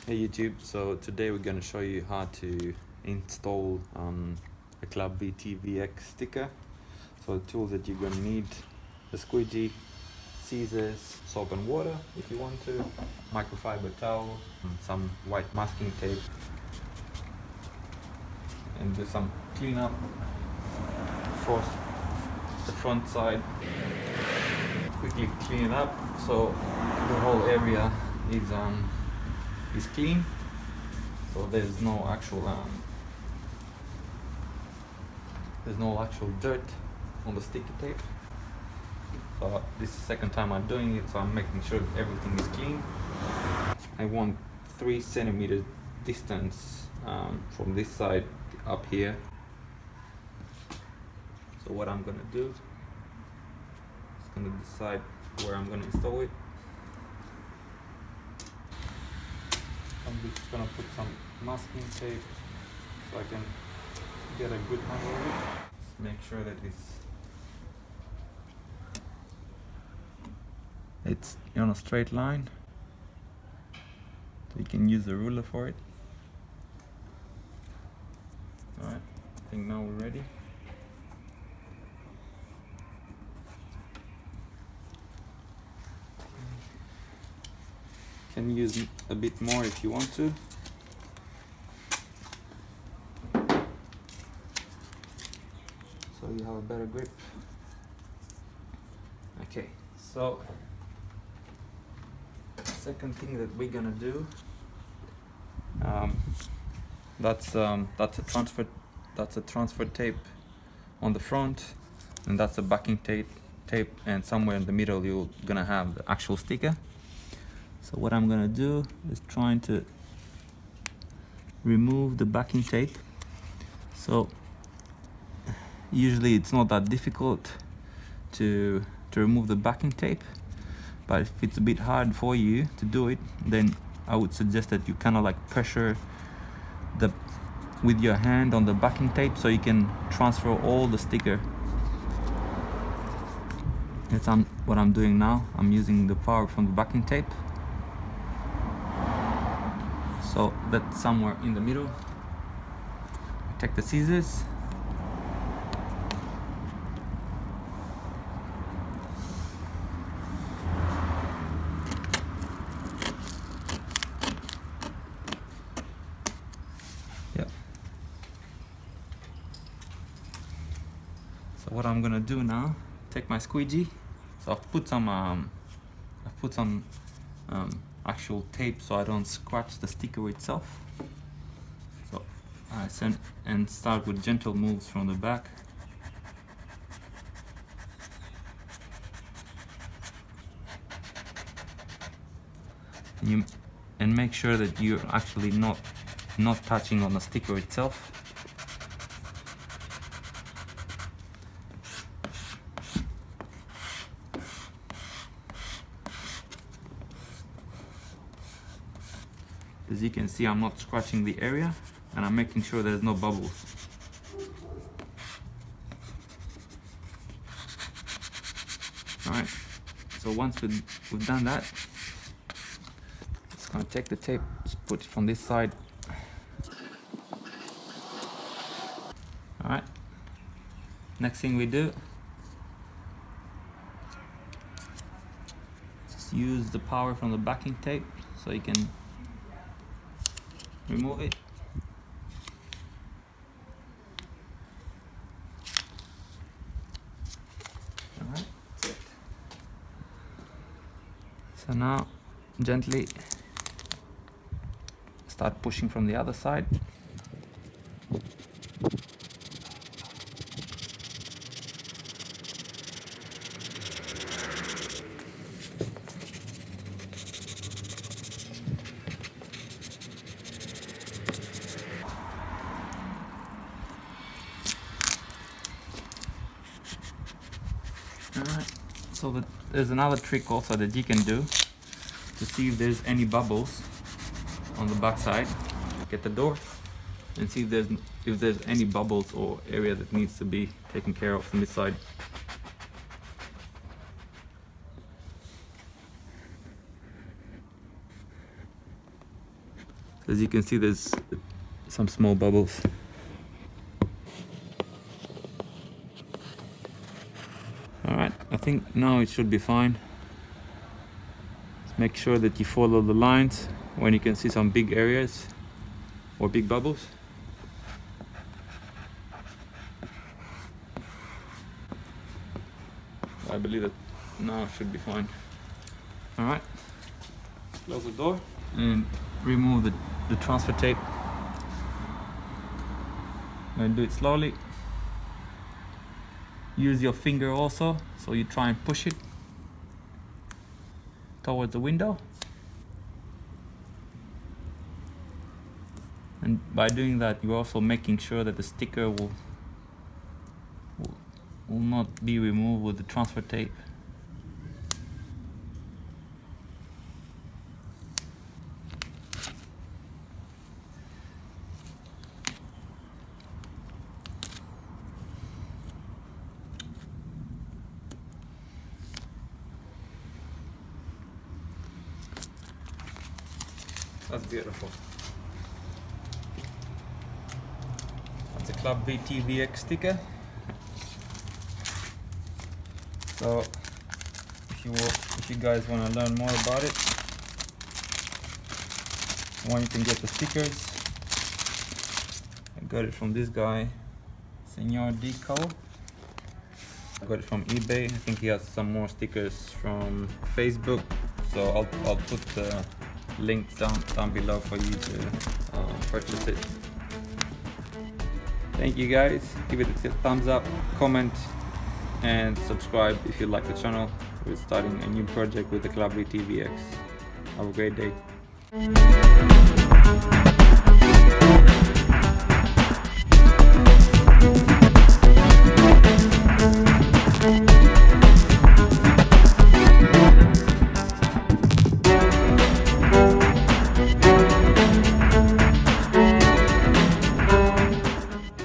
Hey YouTube, so today we're going to show you how to install a Club BTVX sticker. So the tools that you're going to need: the squeegee, scissors, soap and water if you want to, microfiber towel, some white masking tape, and do some cleanup for the front side. Quickly clean it up so the whole area is clean, so there's no actual dirt on the sticky tape. So this is the second time I'm doing it, so I'm making sure that everything is clean. I want 3 centimeters distance from this side up here. So what I'm gonna do is gonna decide where I'm gonna install it. I'm just gonna put some masking tape so I can get a good handle of it. Just make sure that it's on a straight line, so you can use a ruler for it. Alright, I think now we're ready. Can use a bit more if you want to. So you have a better grip. Okay, so second thing that we're gonna do, that's a transfer tape on the front, and that's a backing tape, and somewhere in the middle you're gonna have the actual sticker. So what I'm gonna do is trying to remove the backing tape. So usually it's not that difficult to remove the backing tape, but if it's a bit hard for you to do it, then I would suggest that you kind of like pressure with your hand on the backing tape so you can transfer all the sticker. That's what I'm doing now. I'm using the power from the backing tape. So that's somewhere in the middle. I take the scissors. Yeah. So what I'm gonna do now, take my squeegee. So I've put some actual tape so I don't scratch the sticker itself. So I start with gentle moves from the back. And make sure that you're actually not touching on the sticker itself. As you can see, I'm not scratching the area, and I'm making sure there's no bubbles. Alright, so once we've done that, just gonna take the tape, just put it on this side. Alright, next thing we do, just use the power from the backing tape so you can remove it. Alright, that's it. So now gently start pushing from the other side. Alright, so there's another trick also that you can do to see if there's any bubbles on the back side. Get the door and see if there's any bubbles or area that needs to be taken care of from this side. As you can see, there's some small bubbles. Alright, I think now it should be fine. Just make sure that you follow the lines when you can see some big areas or big bubbles. I believe that now it should be fine. Alright, close the door and remove the transfer tape. I'm going to do it slowly. Use your finger also, so you try and push it towards the window. And by doing that, you're also making sure that the sticker will not be removed with the transfer tape. That's beautiful. That's a Club V TVX sticker. So if you guys want to learn more about it, you can get the stickers. I got it from this guy, Senor Decal. I got it from eBay. I think he has some more stickers from Facebook, so I'll put the link down below for you to purchase it. Thank you guys. Give it a thumbs up, comment, and subscribe if you like the channel. We're starting a new project with the Club V TVX. Have a great day.